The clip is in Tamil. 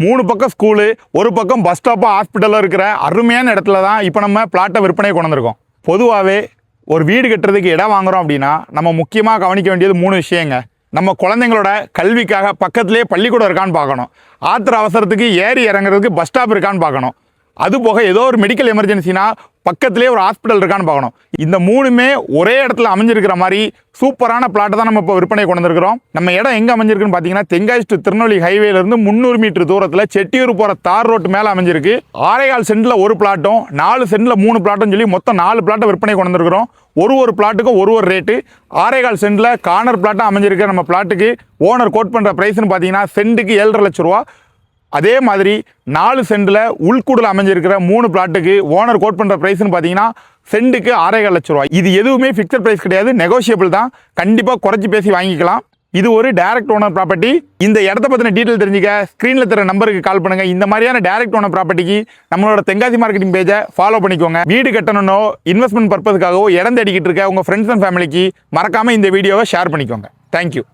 3 பக்கம் ஸ்கூலு, ஒரு பக்கம் பஸ் ஸ்டாப்பு, ஹாஸ்பிட்டலும் இருக்கிற அருமையான இடத்துல தான் இப்போ நம்ம பிளாட்டை விற்பனை கொண்டு வந்திருக்கோம். பொதுவாகவே ஒரு வீடு கட்டுறதுக்கு இடம் வாங்குறோம் அப்படின்னா நம்ம முக்கியமாக கவனிக்க வேண்டியது 3 விஷயங்க. நம்ம குழந்தைங்களோட கல்விக்காக பக்கத்துலேயே பள்ளிக்கூடம் இருக்கான்னு பார்க்கணும். ஆத்திர அவசரத்துக்கு ஏறி இறங்குறதுக்கு பஸ் ஸ்டாப் இருக்கான்னு பார்க்கணும். அது போக ஏதோ ஒரு மெடிக்கல் எமர்ஜென்சினா பக்கத்துலேயே ஒரு ஹாஸ்பிட்டல் இருக்கான்னு பார்க்கணும். இந்த 3மே ஒரே இடத்துல அமைஞ்சிருக்கிற மாதிரி சூப்பரான பிளாட்டை தான் நம்ம இப்போ விற்பனை கொண்டு வந்திருக்கிறோம். நம்ம இடம் எங்கே அமைஞ்சிருக்குன்னு பார்த்தீங்கன்னா தென்காசி டு திருநெல்வேலி ஹைவேலேருந்து 300 மீட்டர் தூரத்தில் செட்டியூர் போகிற தார் ரோட்டு மேலே அமைஞ்சிருக்கு. 6.25 சென்டில் ஒரு பிளாட்டும் 4 சென்டில் 3 பிளாட்டும் சொல்லி மொத்தம் 4 பிளாட்டை விற்பனை கொண்டு வந்திருக்கிறோம். ஒரு பிளாட்டுக்கும் ஒரு ரேட்டு. 6.25 சென்டில் கார்னர் பிளாட்டாக அமைஞ்சிருக்க நம்ம பிளாட்டுக்கு ஓனர் கோட் பண்ணுற ப்ரைஸ்னு பார்த்தீங்கன்னா சென்ட்டுக்கு 7.5 லட்ச ரூபா. அதே மாதிரி 4 சென்டில் உள்கூடல் அமைஞ்சிருக்கிற 3 பிளாட்டுக்கு ஓனர் கோட் பண்ணுற ப்ரைஸ்னு பார்த்தீங்கன்னா சென்ட்டுக்கு 6.25 லட்ச ரூபா. இது எதுவுமே ஃபிக்ஸட் ப்ரைஸ் கிடையாது, நெகோஷியபிள் தான். கண்டிப்பாக குறைச்சி பேசி வாங்கிக்கலாம். இது ஒரு டைரக்ட் ஓனர் ப்ராப்பர்ட்டி. இந்த இடத்த பற்றின டீட்டெயில் தெரிஞ்சுக்க ஸ்க்ரீனில் தர நம்பருக்கு கால் பண்ணுங்கள். இந்த மாதிரியான டைரக்ட் ஓனர் ப்ராப்பர்ட்டிக்கு நம்மளோட தென்காசி மார்க்கெட்டிங் பேஜை ஃபாலோ பண்ணிக்கோங்க. வீடு கட்டணும்னோ இன்வெஸ்ட்மெண்ட் பர்பஸ்க்காகவோ இடம் தேடிக்கிட்டு இருக்க உங்கள் ஃப்ரெண்ட்ஸ் அண்ட் ஃபேமிலிக்கு மறக்காமல் இந்த வீடியோவை ஷேர் பண்ணிக்கோங்க. தேங்க்யூ.